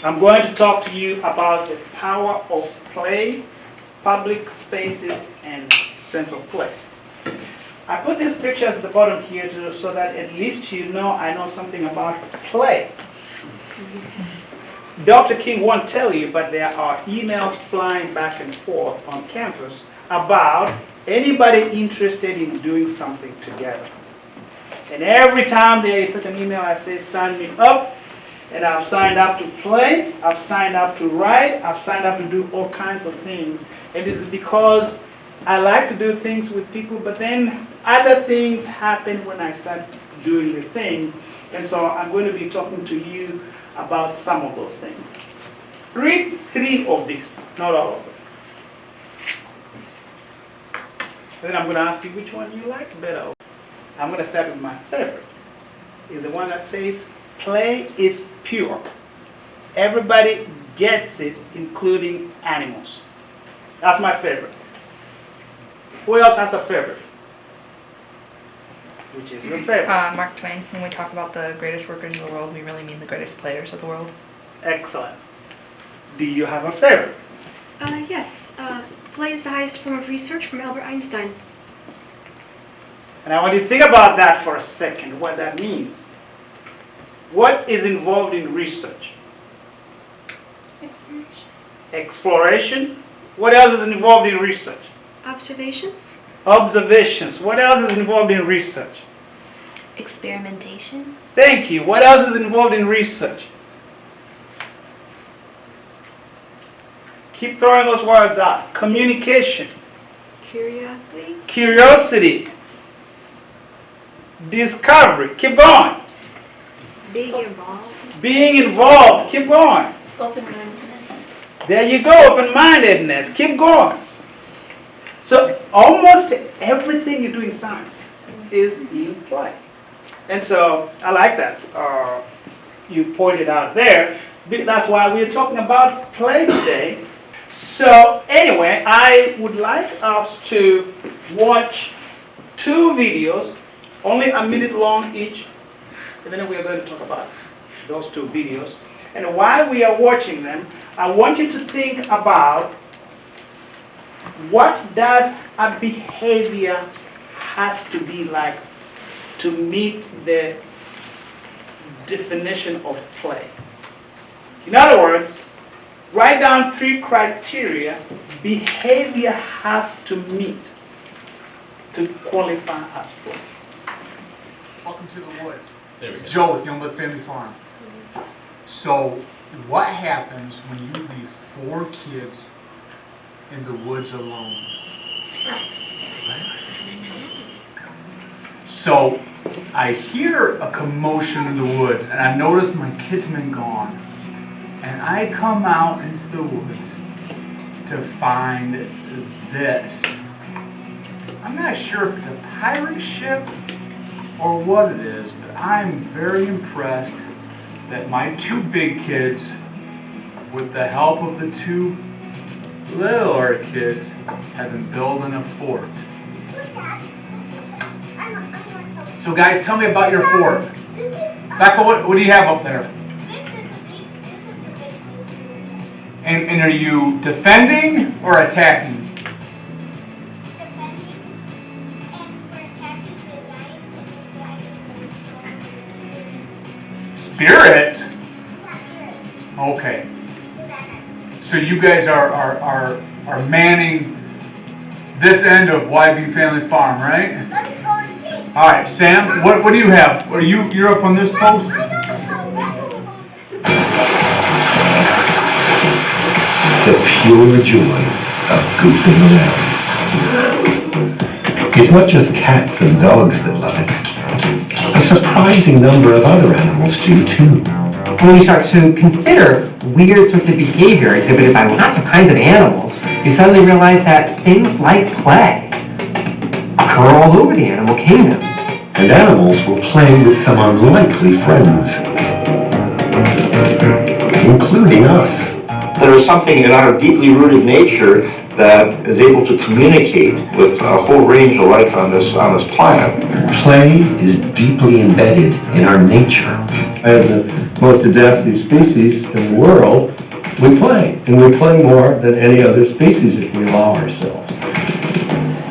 I'm going to talk to you about the power of play, public spaces, and sense of place. I put these pictures at the bottom here so that at least you know I know something about play. Dr. King won't tell you, but there are emails flying back and forth on campus about anybody interested in doing something together. And every time there is such an email, I say, sign me up. And I've signed up to play, I've signed up to write, I've signed up to do all kinds of things. And it's because I like to do things with people, but then other things happen when I start doing these things. And so I'm going to be talking to you about some of those things. Read 3 of these, not all of them. Then I'm going to ask you which one you like better. I'm going to start with my favorite. It's the one that says, play is pure. Everybody gets it, including animals. That's my favorite. Who else has a favorite? Which is your favorite? Mark Twain. When we talk about the greatest workers in the world, we really mean the greatest players of the world. Excellent. Do you have a favorite? Yes. Play is the highest form of research, from Albert Einstein. And I want you to think about that for a second, what that means. What is involved in research? Exploration. What else is involved in research? Observations. Observations. What else is involved in research? Experimentation. Thank you. What else is involved in research? Keep throwing those words out. Communication. Curiosity. Curiosity. Discovery. Keep going. Being involved. Being involved. Keep going. Open-mindedness. There you go. Open-mindedness. Keep going. So almost everything you do in science is in play. And so I like that. You pointed out there. That's why we're talking about play today. So anyway, I would like us to watch 2 videos, only a minute long each, and then we are going to talk about those 2 videos. And while we are watching them, I want you to think about what does a behavior has to be like to meet the definition of play. In other words, write down 3 criteria behavior has to meet to qualify as play. Welcome to the woods. There we go. Joe with Youngblood Family Farm. So, what happens when you leave 4 kids in the woods alone? So, I hear a commotion in the woods, and I notice my kids have been gone. And I come out into the woods to find this. I'm not sure if it's a pirate ship or what it is, but I'm very impressed that my 2 big kids, with the help of the 2 littler kids, have been building a fort. So guys, tell me about your fort. Becca, what do you have up there? And are you defending or attacking? Spirit? Okay. So you guys are manning this end of YB Family Farm, right? Alright, Sam, what do you have? You're up on this post? The pure joy of goofing around. It's not just cats and dogs that love it. A surprising number of other animals do too. When you start to consider weird sorts of behavior exhibited by lots of kinds of animals, you suddenly realize that things like play occur all over the animal kingdom. And animals will play with some unlikely friends, including us. There is something in our deeply rooted nature that is able to communicate with a whole range of life on this planet. Play is deeply embedded in our nature. as the most adaptive species in the world, we play. And we play more than any other species if we allow ourselves.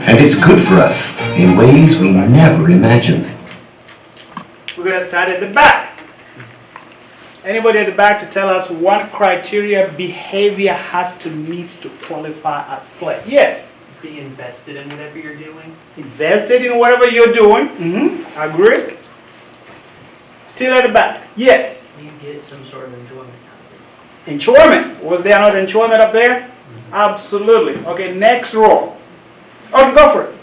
And it's good for us in ways we never imagined. We're going to start at the back. Anybody at the back to tell us what criteria behavior has to meet to qualify as play? Yes. Be invested in whatever you're doing. Invested in whatever you're doing. I agree. Still at the back. Yes. You get some sort of enjoyment out of it. Enjoyment. Was there not enjoyment up there? Absolutely. Okay, next row. Okay, go for it.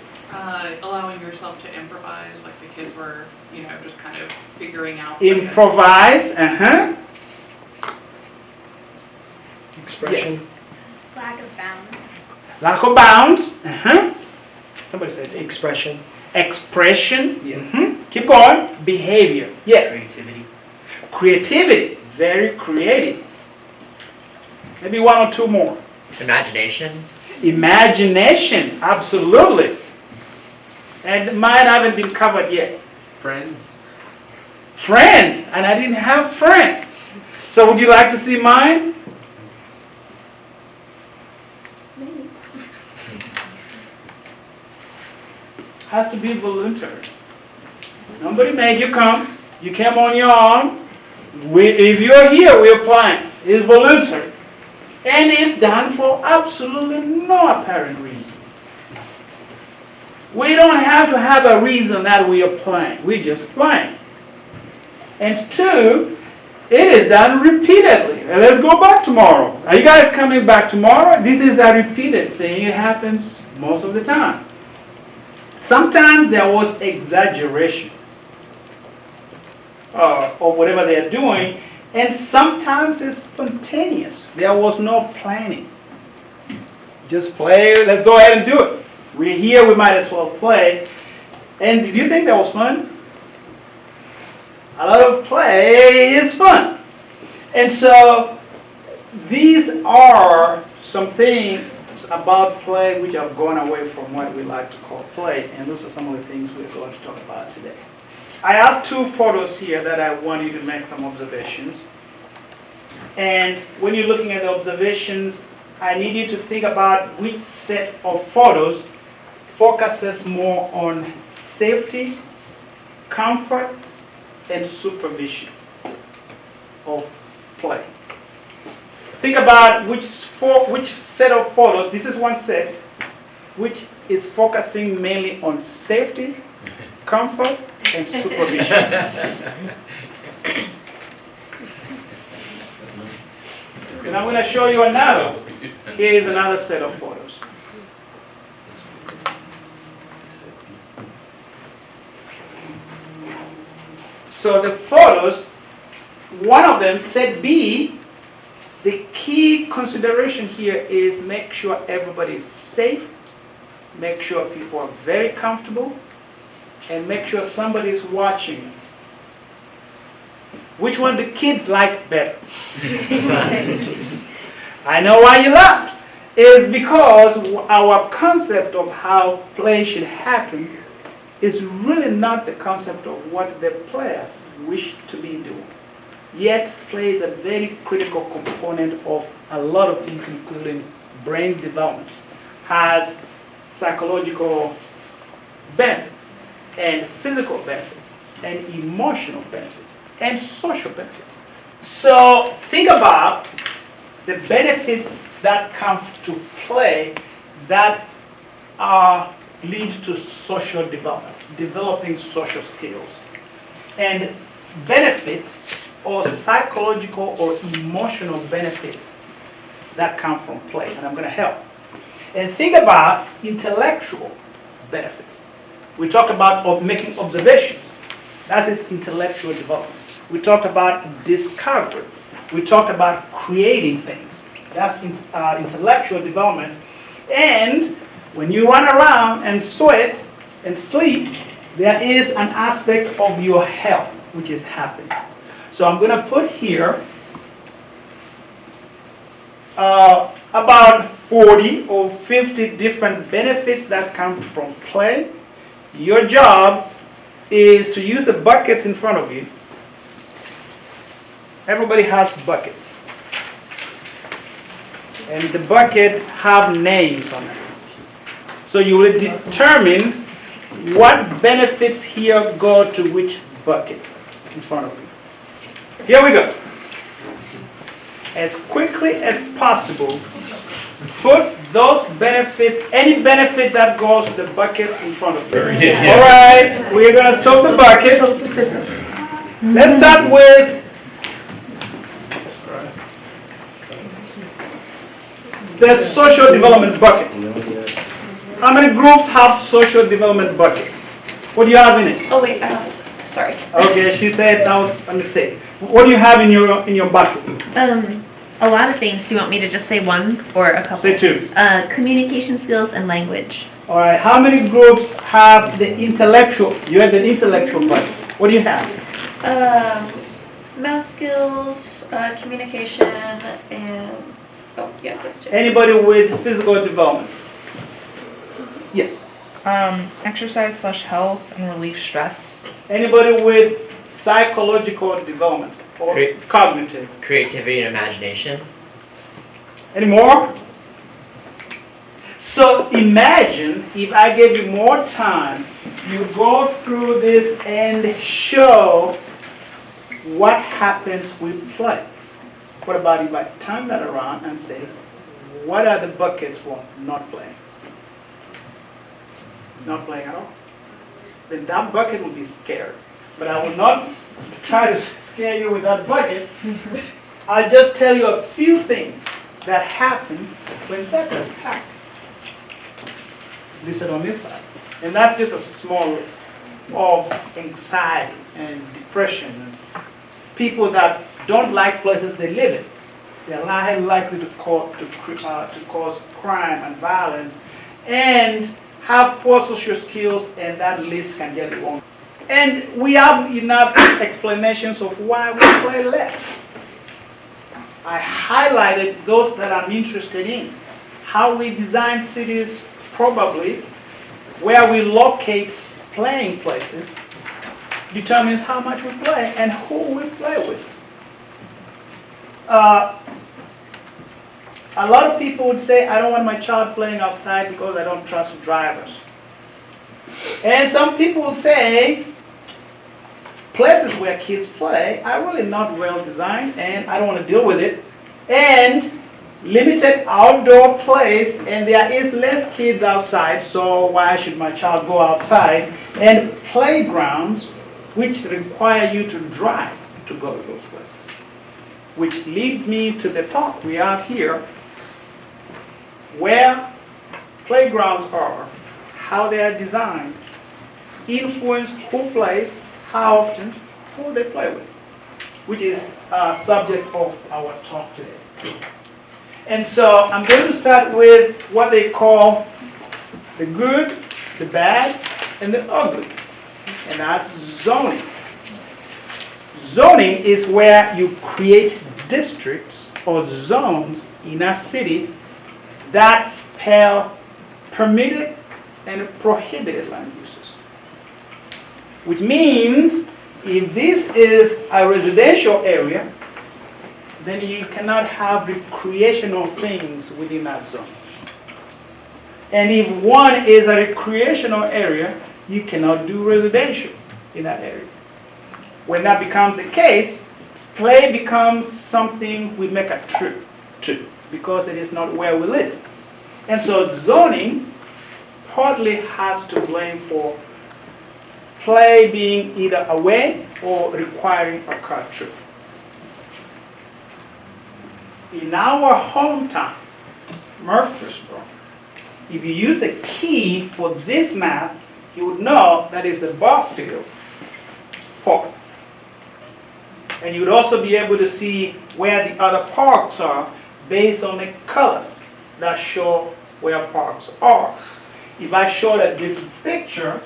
Allowing yourself to improvise, like the kids were, just kind of figuring out. Improvise. Expression. Yes. Lack of bounds. Lack of bounds. Somebody says Expression. expression. Yeah. Keep going. Behavior. Yes. Creativity. Creativity. Very creative. Maybe one or two more. Imagination. Imagination. Absolutely. And mine haven't been covered yet. Friends. Friends. And I didn't have friends. So would you like to see mine? Maybe. Has to be voluntary. Nobody made you come. You came on your own. If you're here, we're playing. It's voluntary. And it's done for absolutely no apparent reason. We don't have to have a reason that we are playing. We're just playing. And two, it is done repeatedly. And let's go back tomorrow. Are you guys coming back tomorrow? This is a repeated thing. It happens most of the time. Sometimes there was exaggeration or whatever they're doing, and sometimes it's spontaneous. There was no planning. Just play, let's go ahead and do it. We're here, we might as well play. And do you think that was fun? A lot of play is fun. And so these are some things about play which have gone away from what we like to call play, and those are some of the things we're going to talk about today. I have two photos here that I want you to make some observations. And when you're looking at the observations, I need you to think about which set of photos focuses more on safety, comfort, and supervision of play. Think about which set of photos, this is one set, which is focusing mainly on safety, comfort, and supervision. And I'm going to show you another. Here is another set of photos. So the photos, one of them, set B, the key consideration here is make sure everybody is safe, make sure people are very comfortable, and make sure somebody is watching. Which one do kids like better? I know why you laughed. It's because our concept of how play should happen is really not the concept of what the players wish to be doing. Yet, play is a very critical component of a lot of things, including brain development, has psychological benefits, and physical benefits, and emotional benefits, and social benefits. So think about the benefits that come to play that lead to social development, developing social skills, and benefits or psychological or emotional benefits that come from play, and I'm going to help. And think about intellectual benefits. We talked about making observations. That is intellectual development. We talked about discovery. We talked about creating things. That's intellectual development. And when you run around and sweat and sleep, there is an aspect of your health which is happening. So I'm going to put here about 40 or 50 different benefits that come from play. Your job is to use the buckets in front of you everybody has buckets. And the buckets have names on them. So you will determine what benefits here go to which bucket in front of you. Here we go. As quickly as possible, put those benefits, any benefit that goes to the buckets in front of you. All right, we're going to stop the buckets. Let's start with the social development bucket. How many groups have social development bucket? What do you have in it? Oh wait, sorry. Okay, she said that was a mistake. What do you have in your bucket? A lot of things. Do you want me to just say one or a couple? Say two. Communication skills and language. All right, how many groups have the intellectual? You have the intellectual bucket. What do you have? Math skills, communication, and oh yeah, that's two. Anybody with physical development? Yes. Exercise/health and relief stress. Anybody with psychological development or cognitive? Creativity and imagination. Any more? So imagine if I gave you more time, you go through this and show what happens with play. What about if I turn that around and say, what are the buckets for not playing? Not playing at all? Then that bucket will be scared. But I will not try to scare you with that bucket. I'll just tell you a few things that happen when that is packed. Listed on this side. And that's just a small list of anxiety and depression and people that don't like places they live in. They're likely to cause crime and violence and have poor social skills, and that list can get long. And we have enough explanations of why we play less. I highlighted those that I'm interested in. How we design cities, probably, where we locate playing places, determines how much we play and who we play with. A lot of people would say, I don't want my child playing outside because I don't trust drivers. And some people would say, places where kids play are really not well designed and I don't want to deal with it. And limited outdoor plays, and there is less kids outside, so why should my child go outside? And playgrounds which require you to drive to go to those places. Which leads me to the talk we have here, where playgrounds are, how they are designed, influence who plays, how often, who they play with, which is a subject of our talk today. And so I'm going to start with what they call the good, the bad, and the ugly, and that's zoning. Zoning is where you create districts or zones in a city that spell permitted and prohibited land uses. Which means if this is a residential area, then you cannot have recreational things within that zone. And if one is a recreational area, you cannot do residential in that area. When that becomes the case, play becomes something we make a trip to because it is not where we live. And so zoning partly has to blame for play being either away or requiring a car trip. In our hometown, Murfreesboro, if you use a key for this map, you would know that is the Barfield Park. And you would also be able to see where the other parks are based on the colors that show where parks are. If I show a different picture,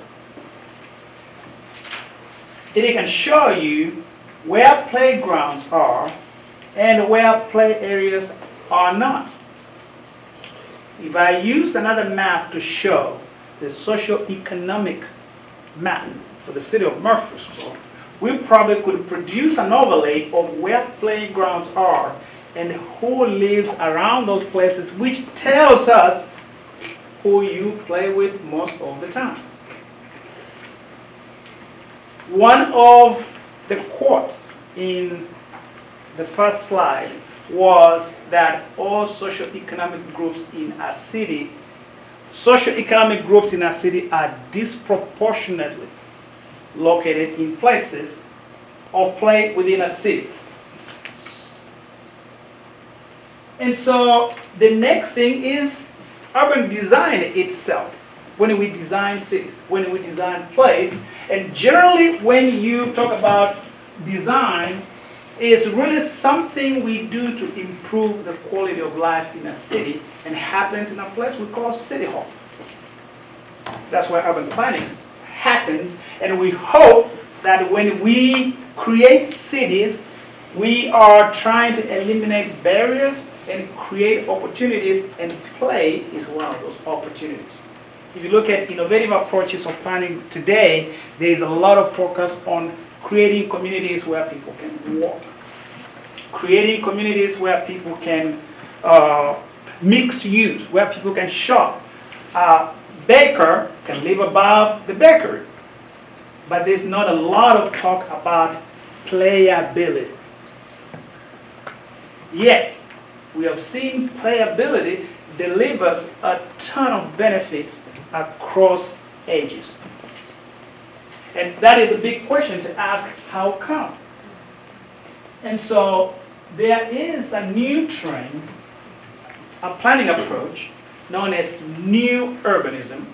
it can show you where playgrounds are and where play areas are not. If I used another map to show the socio-economic map for the city of Murfreesboro, we probably could produce an overlay of where playgrounds are and who lives around those places, which tells us who you play with most of the time. One of the quotes in the first slide was that all socioeconomic groups in a city are disproportionately located in places of play within a city. And so the next thing is urban design itself. When we design cities, when we design places, and generally when you talk about design, it's really something we do to improve the quality of life in a city, and happens in a place we call City Hall. That's where urban planning happens, and we hope that when we create cities, we are trying to eliminate barriers and create opportunities, and play is one of those opportunities. If you look at innovative approaches of planning today, there is a lot of focus on creating communities where people can walk, creating communities where people can mixed use, where people can shop. A baker can live above the bakery, but there's not a lot of talk about playability. Yet, we have seen playability delivers a ton of benefits across ages. And that is a big question to ask, how come? And so there is a new trend, a planning approach known as new urbanism.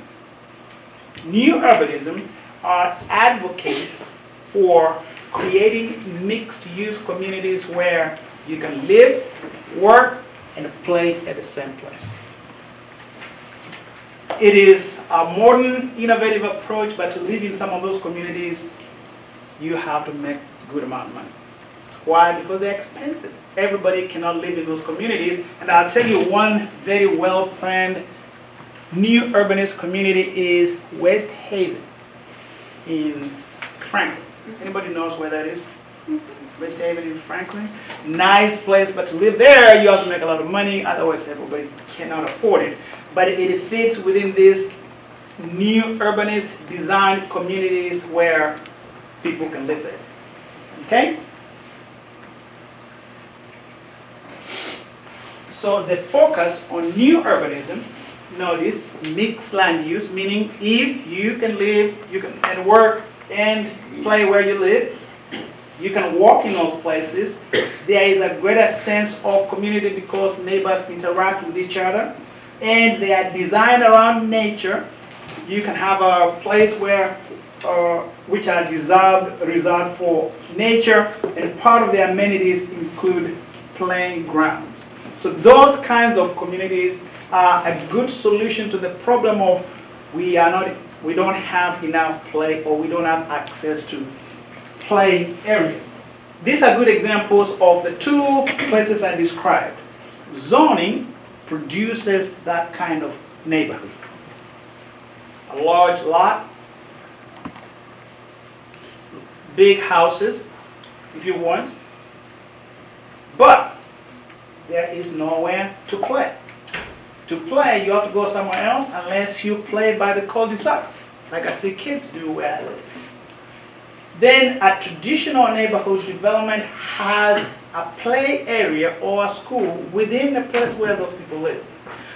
New urbanism are advocates for creating mixed-use communities where you can live, work, and play at the same place. It is a modern, innovative approach, but to live in some of those communities, you have to make a good amount of money. Why? Because they're expensive. Everybody cannot live in those communities. And I'll tell you one very well-planned new urbanist community is West Haven in Franklin. Anybody knows where that is? West Haven in Franklin. Nice place, but to live there, you have to make a lot of money. Otherwise, everybody cannot afford it. But it fits within these new urbanist design communities where people can live there. Okay? So the focus on new urbanism, notice mixed land use, meaning if you can live, you can and work and play where you live, you can walk in those places. There is a greater sense of community because neighbors interact with each other, and they are designed around nature. You can have a place where which are reserved for nature, and part of the amenities include playing grounds. So those kinds of communities are a good solution to the problem of we don't have enough play, or we don't have access to play areas. These are good examples of the two places I described. Zoning produces that kind of neighborhood. A large lot, big houses, if you want, but there is nowhere to play. To play, you have to go somewhere else unless you play by the cul-de-sac, like I see kids do where I live. Then a traditional neighborhood development has a play area or a school within the place where those people live.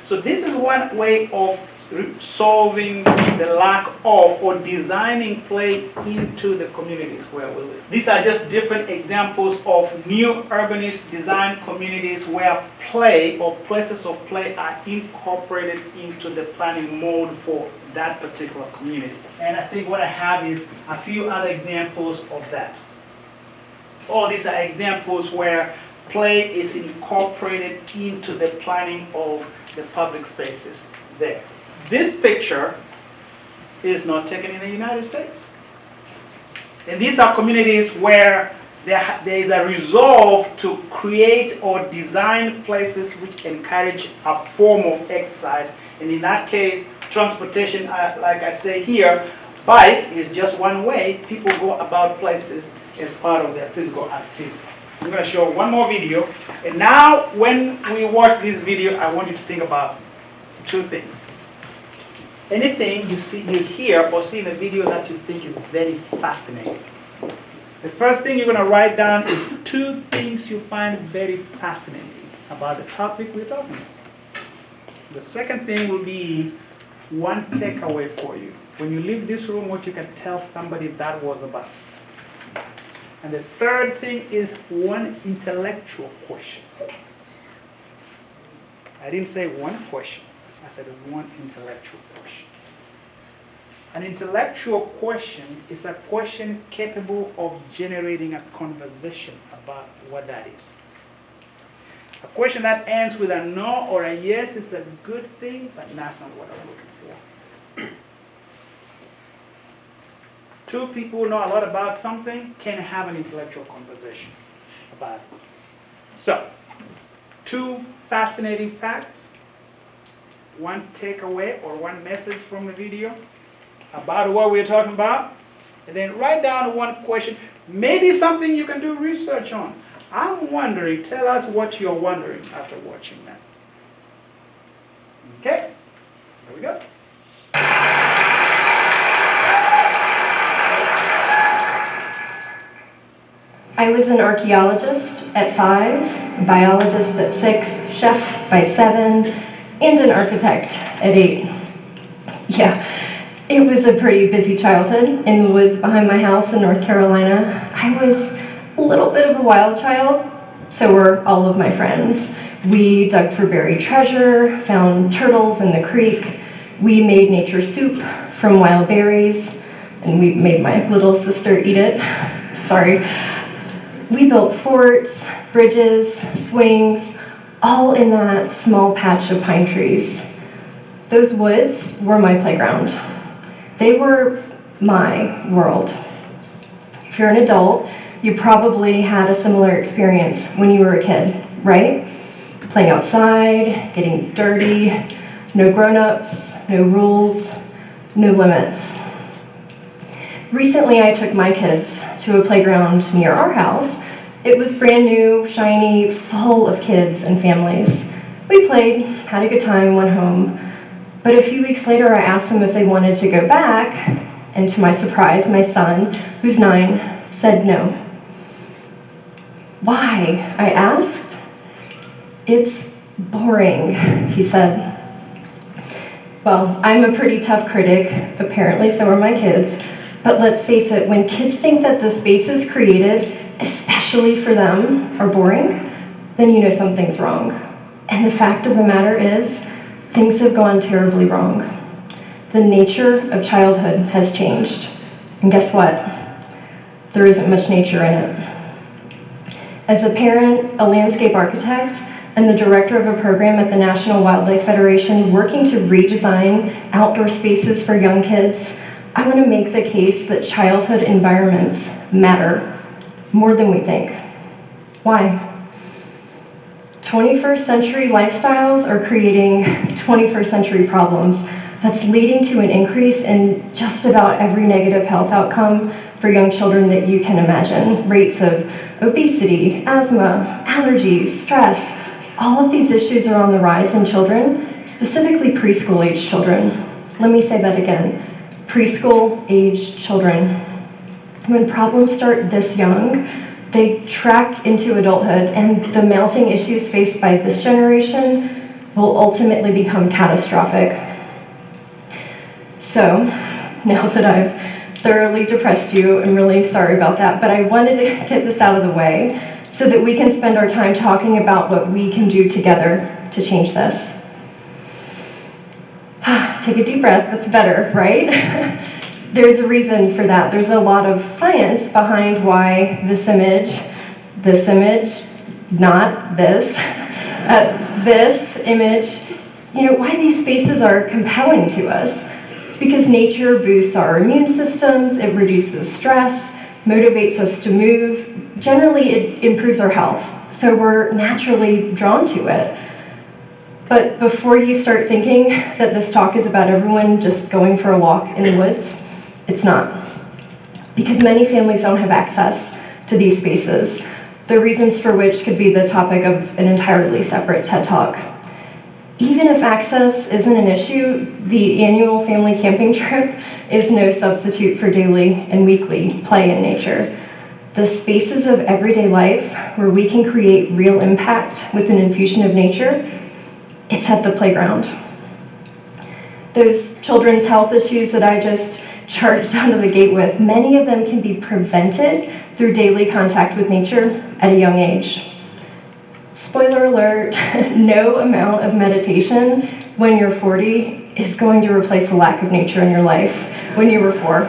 So this is one way of solving the lack of or designing play into the communities where we live. These are just different examples of new urbanist design communities where play or places of play are incorporated into the planning mode for that particular community. And I think what I have is a few other examples of that. All these are examples where play is incorporated into the planning of the public spaces there. This picture is not taken in the United States. And these are communities where there is a resolve to create or design places which encourage a form of exercise. And in that case, transportation, like I say here, bike is just one way people go about places as part of their physical activity. I'm going to show one more video. And now, when we watch this video, I want you to think about two things. Anything you see, you hear, or see in the video that you think is very fascinating. The first thing you're going to write down is two things you find very fascinating about the topic we're talking about. The second thing will be one takeaway for you. When you leave this room, what you can tell somebody that was about. And the third thing is one intellectual question. I didn't say one question. I said one intellectual question. An intellectual question is a question capable of generating a conversation about what that is. A question that ends with a no or a yes is a good thing, but that's not what I'm looking for. Two people who know a lot about something can have an intellectual conversation about it. So, two fascinating facts, one takeaway or one message from the video about what we're talking about, and then write down one question, maybe something you can do research on. I'm wondering, tell us what you're wondering after watching that. Okay, here we go. I was an archaeologist at 5, a biologist at 6, chef by 7, and an architect at 8. Yeah, it was a pretty busy childhood in the woods behind my house in North Carolina. I was a little bit of a wild child, so were all of my friends. We dug for buried treasure, found turtles in the creek. We made nature soup from wild berries, and we made my little sister eat it. Sorry. We built forts, bridges, swings, all in that small patch of pine trees. Those woods were my playground. They were my world. If you're an adult, you probably had a similar experience when you were a kid, right? Playing outside, getting dirty, no grown-ups, no rules, no limits. Recently, I took my kids to a playground near our house. It was brand new, shiny, full of kids and families. We played, had a good time, went home. But a few weeks later, I asked them if they wanted to go back, and to my surprise, my son, who's 9, said no. Why? I asked. It's boring, he said. Well, I'm a pretty tough critic, apparently so are my kids. But let's face it, when kids think that the spaces created, especially for them, are boring, then you know something's wrong. And the fact of the matter is, things have gone terribly wrong. The nature of childhood has changed. And guess what? There isn't much nature in it. As a parent, a landscape architect, and the director of a program at the National Wildlife Federation working to redesign outdoor spaces for young kids, I want to make the case that childhood environments matter more than we think. Why? 21st century lifestyles are creating 21st century problems that's leading to an increase in just about every negative health outcome for young children that you can imagine. Rates of obesity, asthma, allergies, stress, all of these issues are on the rise in children, specifically preschool-age children. Let me say that again. Preschool-age children. When problems start this young, they track into adulthood, and the mounting issues faced by this generation will ultimately become catastrophic. So, now that I've thoroughly depressed you, I'm really sorry about that, but I wanted to get this out of the way so that we can spend our time talking about what we can do together to change this. Take a deep breath, that's better, right? There's a reason for that. There's a lot of science behind why this image, not this, this image, why these spaces are compelling to us. It's because nature boosts our immune systems, it reduces stress, motivates us to move. Generally, it improves our health, so we're naturally drawn to it. But before you start thinking that this talk is about everyone just going for a walk in the woods, It's not. Because many families don't have access to these spaces, the reasons for which could be the topic of an entirely separate TED Talk. Even if access isn't an issue, the annual family camping trip is no substitute for daily and weekly play in nature. The spaces of everyday life where we can create real impact with an infusion of nature, it's at the playground. Those children's health issues that I just charged out of the gate with, many of them can be prevented through daily contact with nature at a young age. Spoiler alert, no amount of meditation when you're 40 is going to replace a lack of nature in your life when you were 4.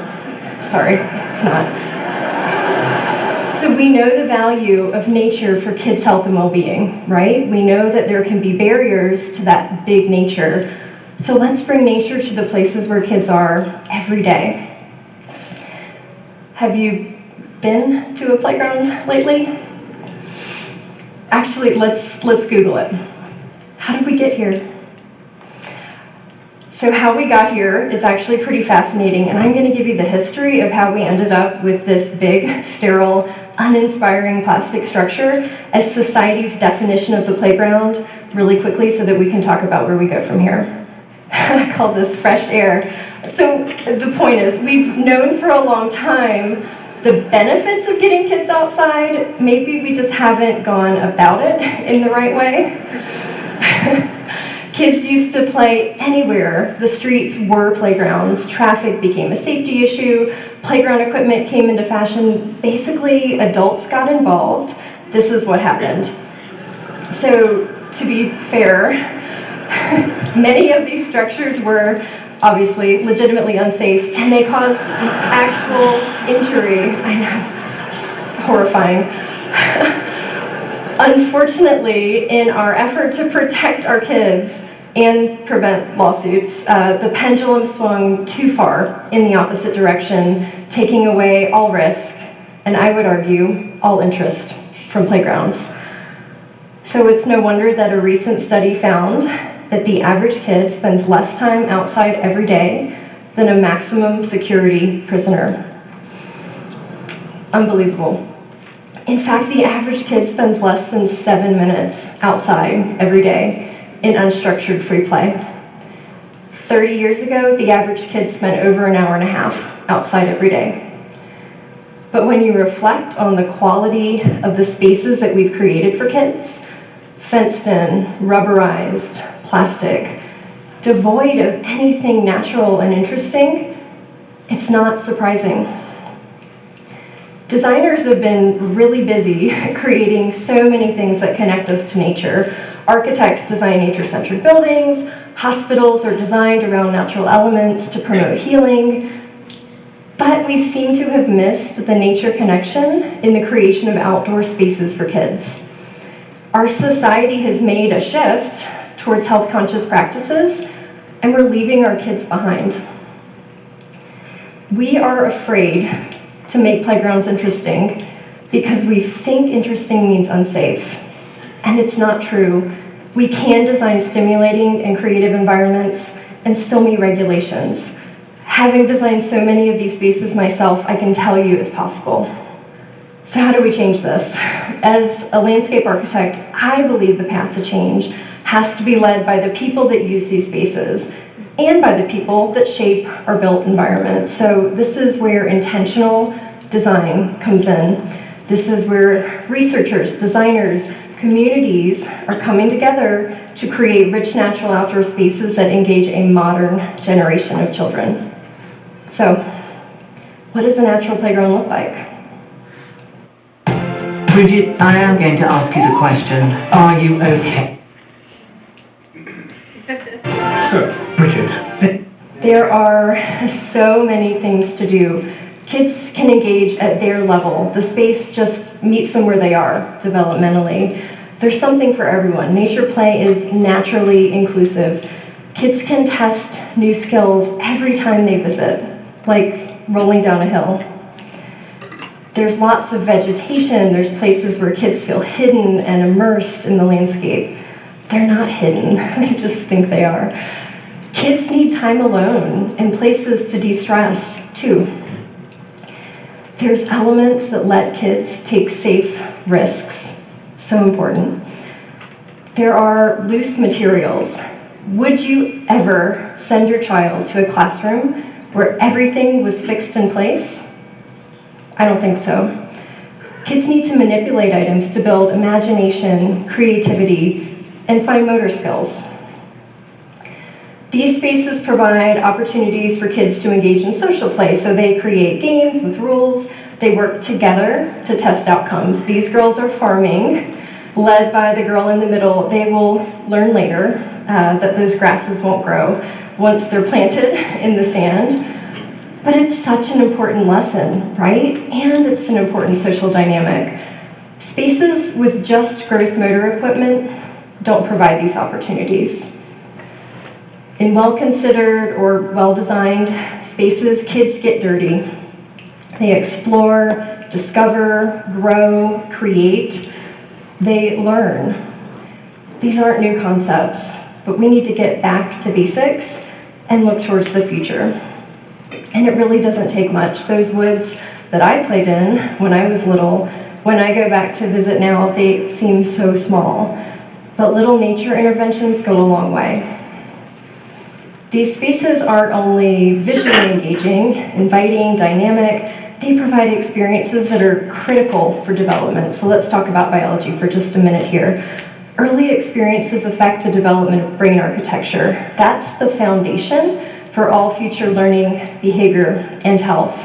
Sorry, it's not. So we know the value of nature for kids' health and well-being, right? We know that there can be barriers to that big nature. So let's bring nature to the places where kids are every day. Have you been to a playground lately? Actually, let's Google it. How did we get here? So how we got here is actually pretty fascinating, and I'm going to give you the history of how we ended up with this big, sterile, uninspiring plastic structure as society's definition of the playground really quickly so that we can talk about where we go from here. I call this fresh air. So the point is, we've known for a long time the benefits of getting kids outside. Maybe we just haven't gone about it in the right way. Kids used to play anywhere. The streets were playgrounds. Traffic became a safety issue. Playground equipment came into fashion. Basically, adults got involved. This is what happened. So, to be fair, many of these structures were obviously legitimately unsafe, and they caused actual injury. I know, it's horrifying. Unfortunately, in our effort to protect our kids and prevent lawsuits, the pendulum swung too far in the opposite direction, taking away all risk, and I would argue, all interest from playgrounds. So it's no wonder that a recent study found that the average kid spends less time outside every day than a maximum security prisoner. Unbelievable. In fact, the average kid spends less than 7 minutes outside every day in unstructured free play. 30 years ago, the average kid spent over an hour and a half outside every day. But when you reflect on the quality of the spaces that we've created for kids, fenced in, rubberized, plastic, devoid of anything natural and interesting, it's not surprising. Designers have been really busy creating so many things that connect us to nature. Architects design nature-centered buildings, hospitals are designed around natural elements to promote healing, but we seem to have missed the nature connection in the creation of outdoor spaces for kids. Our society has made a shift towards health-conscious practices, and we're leaving our kids behind. We are afraid to make playgrounds interesting because we think interesting means unsafe. And it's not true. We can design stimulating and creative environments and still meet regulations. Having designed so many of these spaces myself, I can tell you it's possible. So how do we change this? As a landscape architect, I believe the path to change has to be led by the people that use these spaces and by the people that shape our built environment. So this is where intentional design comes in. This is where researchers, designers, communities are coming together to create rich natural outdoor spaces that engage a modern generation of children. So, what does a natural playground look like? Bridget, I am going to ask you the question, are you okay? So, Bridget. There are so many things to do. Kids can engage at their level. The space just meets them where they are developmentally. There's something for everyone. Nature play is naturally inclusive. Kids can test new skills every time they visit, like rolling down a hill. There's lots of vegetation. There's places where kids feel hidden and immersed in the landscape. They're not hidden. They just think they are. Kids need time alone and places to de-stress, too. There's elements that let kids take safe risks. So important. There are loose materials. Would you ever send your child to a classroom where everything was fixed in place? I don't think so. Kids need to manipulate items to build imagination, creativity, and fine motor skills. These spaces provide opportunities for kids to engage in social play, so they create games with rules. They work together to test outcomes. These girls are farming, led by the girl in the middle. They will learn later that those grasses won't grow once they're planted in the sand. But it's such an important lesson, right? And it's an important social dynamic. Spaces with just gross motor equipment don't provide these opportunities. In well-considered or well-designed spaces, kids get dirty. They explore, discover, grow, create. They learn. These aren't new concepts, but we need to get back to basics and look towards the future. And it really doesn't take much. Those woods that I played in when I was little, when I go back to visit now, they seem so small. But little nature interventions go a long way. These spaces aren't only visually engaging, inviting, dynamic, they provide experiences that are critical for development. So let's talk about biology for just a minute here. Early experiences affect the development of brain architecture. That's the foundation for all future learning, behavior, and health.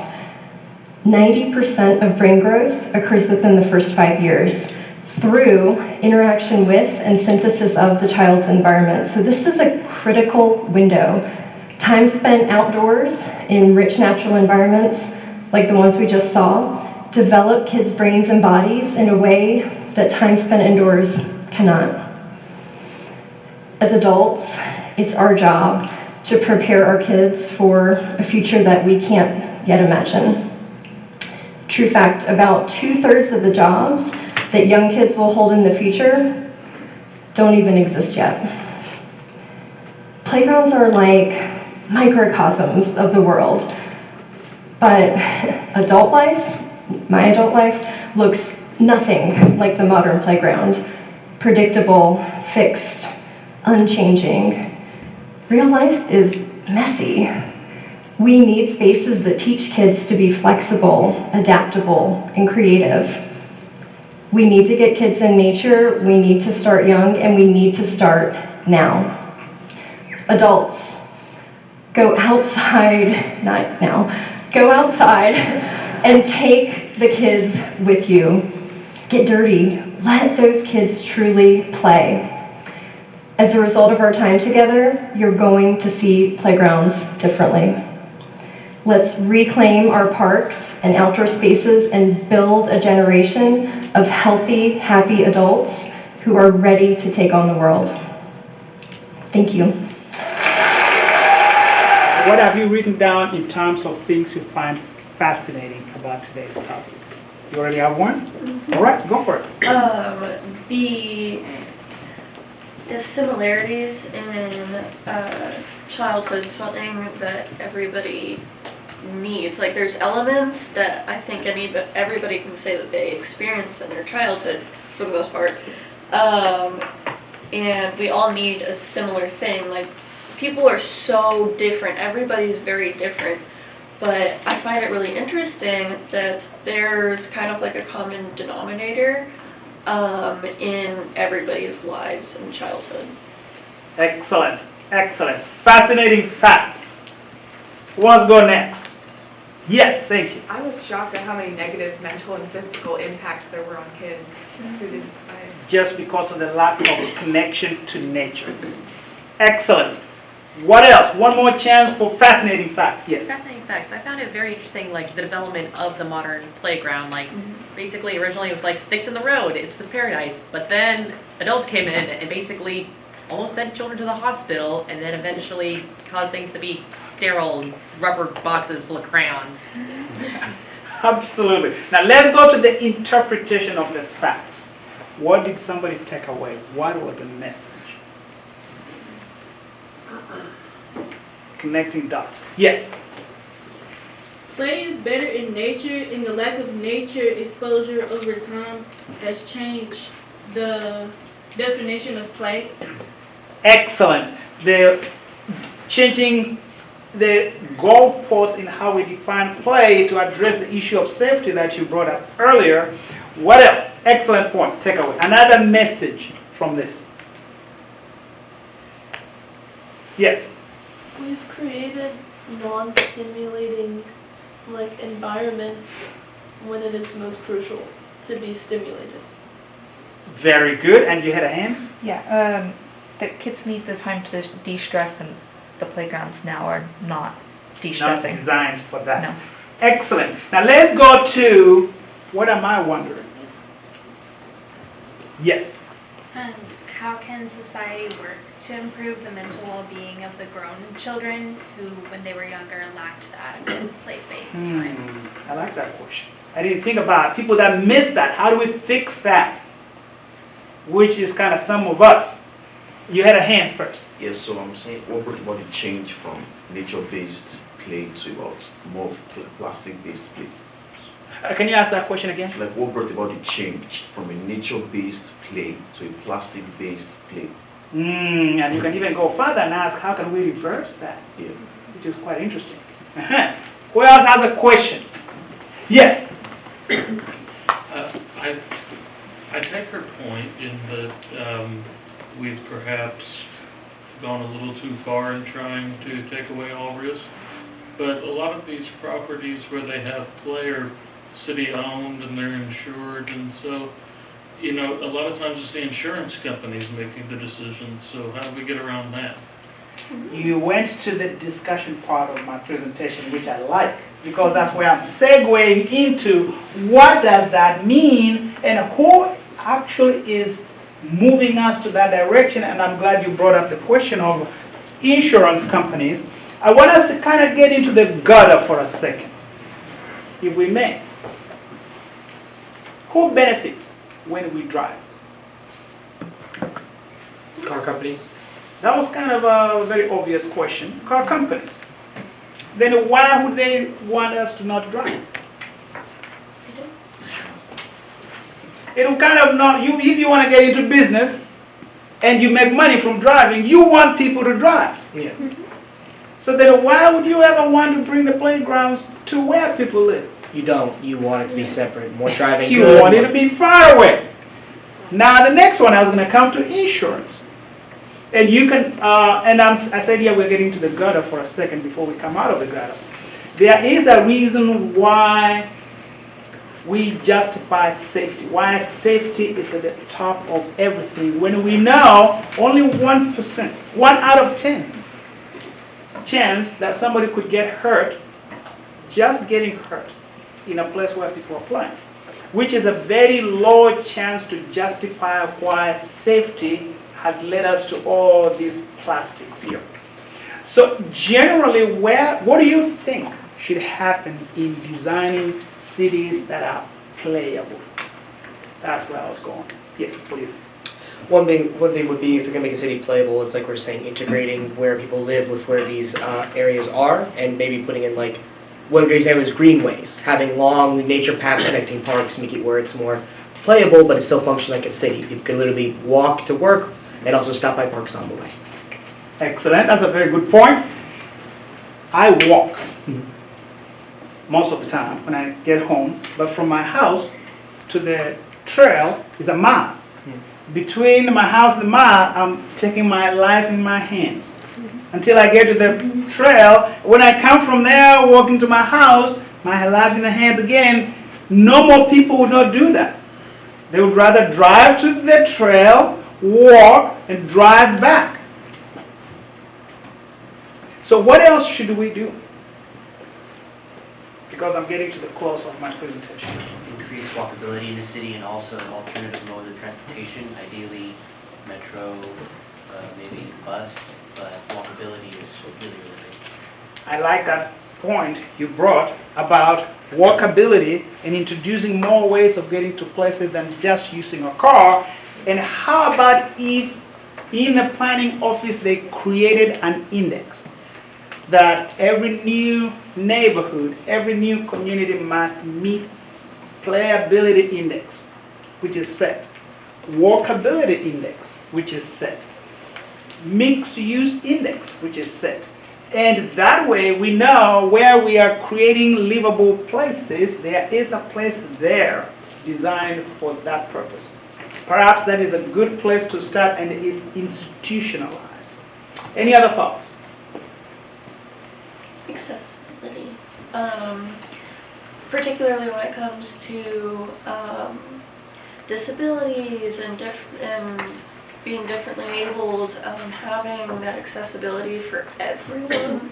90% of brain growth occurs within the first 5 years through interaction with and synthesis of the child's environment. So this is a critical window. Time spent outdoors in rich natural environments, like the ones we just saw, develop kids' brains and bodies in a way that time spent indoors cannot. As adults, it's our job to prepare our kids for a future that we can't yet imagine. True fact, about 2/3 of the jobs that young kids will hold in the future don't even exist yet. Playgrounds are like microcosms of the world, but adult life, my adult life, looks nothing like the modern playground. Predictable, fixed, unchanging. Real life is messy. We need spaces that teach kids to be flexible, adaptable, and creative. We need to get kids in nature, we need to start young, and we need to start now. Adults, go outside, not now, go outside and take the kids with you. Get dirty, let those kids truly play. As a result of our time together, you're going to see playgrounds differently. Let's reclaim our parks and outdoor spaces and build a generation of healthy, happy adults who are ready to take on the world. Thank you. What have you written down in terms of things you find fascinating about today's topic? You already have one? Mm-hmm. All right, go for it. The similarities in childhood is something that everybody needs. Like, there's elements that I think everybody can say that they experienced in their childhood for the most part. And we all need a similar thing. Like, people are so different. Everybody's very different. But I find it really interesting that there's kind of like a common denominator in everybody's lives in childhood. Excellent, excellent. Fascinating facts. Who wants to go next? Yes, thank you. I was shocked at how many negative mental and physical impacts there were on kids who didn't play. Just because of the lack of a connection to nature. Excellent. What else? One more chance for fascinating fact. Yes. Fascinating facts. I found it very interesting, like the development of the modern playground. Like, basically, originally it was like sticks in the road. It's the paradise. But then adults came in and basically almost sent children to the hospital, and then eventually caused things to be sterile rubber boxes full of crayons. Absolutely. Now let's go to the interpretation of the facts. What did somebody take away? What was the message? connecting dots. Yes? Play is better in nature, and the lack of nature exposure over time has changed the definition of play. Excellent. The changing the goalposts in how we define play to address the issue of safety that you brought up earlier. What else? Excellent point. Take away. Another message from this. Yes? We've created non-stimulating environments when it is most crucial to be stimulated. Very good. And you had a hand? Yeah, the kids need the time to de-stress, and the playgrounds now are not de-stressing. Not designed for that. No. Excellent. Now let's go to, what am I wondering? Yes. How can society work to improve the mental well-being of the grown children who, when they were younger, lacked that play space and time? I like that question. I didn't think about people that missed that. How do we fix that? Which is kind of some of us. You had a hand first. Yes, so I'm saying what brought about the change from nature-based play to more plastic-based play? Can you ask that question again? Like what brought about the change from a nature-based play to a plastic-based play? And you can even go further and ask, how can we reverse that? Yeah. Which is quite interesting. Who else has a question? Yes. I take her point in that we've perhaps gone a little too far in trying to take away all risk. But a lot of these properties where they have play are city-owned and they're insured, and so, you know, a lot of times it's the insurance companies making the decisions, so how do we get around that? You went to the discussion part of my presentation, which I like, because that's where I'm segueing into what does that mean and who actually is moving us to that direction. And I'm glad you brought up the question of insurance companies. I want us to kind of get into the gutter for a second, if we may. Who benefits when we drive? Car companies. That was kind of a very obvious question. Car companies. Then why would they want us to not drive? It will kind of not, if you want to get into business and you make money from driving, you want people to drive. Yeah. So then why would you ever want to bring the playgrounds to where people live? You don't. You want it to be separate. More driving. You want it to be far away. Now the next one I was going to come to insurance. And you can, I said, yeah, we're getting to the gutter for a second before we come out of the gutter. There is a reason why we justify safety, why safety is at the top of everything, when we know only 1%, 1 out of 10 chance that somebody could get hurt, just getting hurt in a place where people are playing, which is a very low chance to justify why safety has led us to all these plastics here. So generally, what do you think should happen in designing cities that are playable? That's where I was going. Yes, what do you think? One thing would be, if you're going to make a city playable, it's like we're saying, integrating where people live with where these areas are, and maybe putting in like, one great example is greenways, having long nature paths connecting parks, make it where it's more playable, but it still functions like a city. You can literally walk to work and also stop by parks on the way. Excellent, that's a very good point. I walk most of the time when I get home, but from my house to the trail is a mile. Between my house and the mile, I'm taking my life in my hands until I get to the trail. When I come from there, walking to my house, my life in the hands again. No more people would not do that. They would rather drive to the trail, walk, and drive back. So what else should we do? Because I'm getting to the close of my presentation. Increase walkability in the city and also alternative modes of transportation, ideally metro, maybe bus, but walkability is really, really big. I like that point you brought about walkability and introducing more ways of getting to places than just using a car. And how about if in the planning office they created an index that every new neighborhood, every new community must meet playability index, which is set, walkability index, which is set, mixed use index, which is set. And that way we know where we are creating livable places, there is a place there designed for that purpose. Perhaps that is a good place to start and it is institutionalized. Any other thoughts? Accessibility. Particularly when it comes to disabilities and being differently abled, having that accessibility for everyone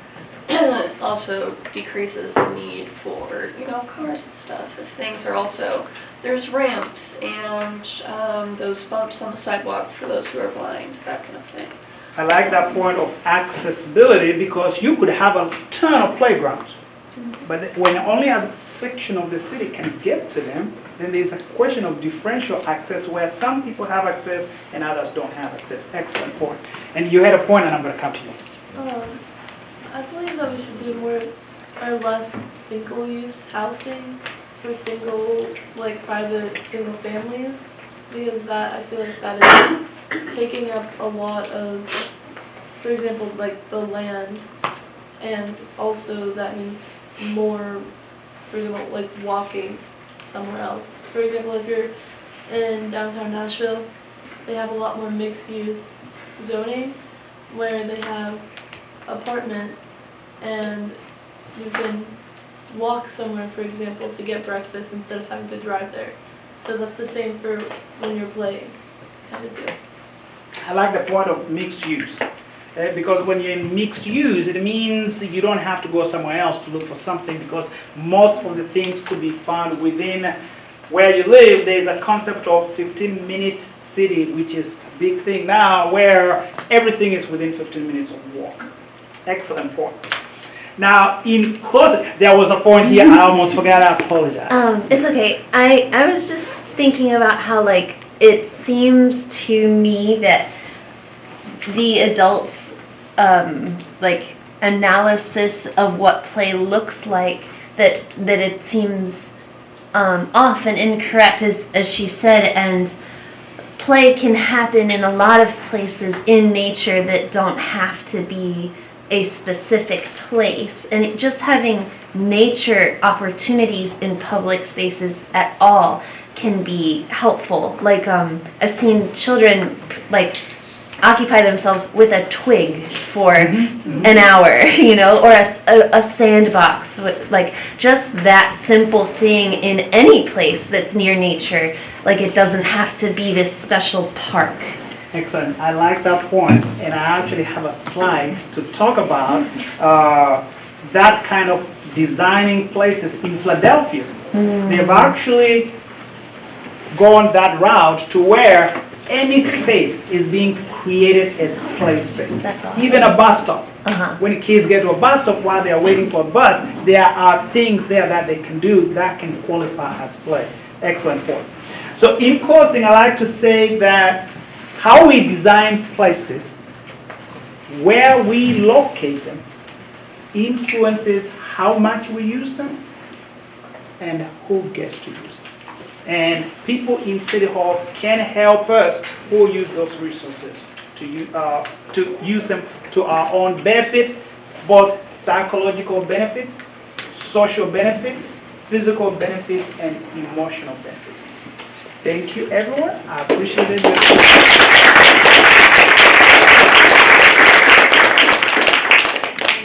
also decreases the need for, cars and stuff. If things are also, there's ramps and those bumps on the sidewalk for those who are blind, that kind of thing. I like that point of accessibility because you could have a ton of playgrounds, but when only a section of the city can get to them, then there's a question of differential access where some people have access and others don't have access. Excellent point. And you had a point and I'm going to come to you. I believe that we should do more or less single-use housing for private single families, because that, I feel like that is taking up a lot of, for example, the land, and also that means more, for example, walking somewhere else. For example, if you're in downtown Nashville, they have a lot more mixed-use zoning where they have apartments and you can walk somewhere, for example, to get breakfast instead of having to drive there. So that's the same for when you're playing, kind of deal. I like the point of mixed use. Because when you're in mixed use, it means you don't have to go somewhere else to look for something, because most of the things could be found within where you live. There's a concept of 15-minute city, which is a big thing now, where everything is within 15 minutes of walk. Excellent point. Now, in closing, there was a point here I almost forgot. I apologize. It's okay. I was just thinking about how, it seems to me that the adults' analysis of what play looks like, that it seems off and incorrect, as she said, and play can happen in a lot of places in nature that don't have to be a specific place, and just having nature opportunities in public spaces at all can be helpful. I've seen children occupy themselves with a twig for an hour, or a sandbox with just that simple thing in any place that's near nature. It doesn't have to be this special park. Excellent. I like that point, and I actually have a slide to talk about that kind of designing places in Philadelphia. They've actually gone that route to where any space is being created as play space. That's awesome. Even a bus stop. When kids get to a bus stop while they are waiting for a bus, there are things there that they can do that can qualify as play. Excellent point. So in closing, I like to say that how we design places, where we locate them, influences how much we use them and who gets to use them. And people in City Hall can help us who use those resources to use them to our own benefit, both psychological benefits, social benefits, physical benefits, and emotional benefits. Thank you, everyone. I appreciate it.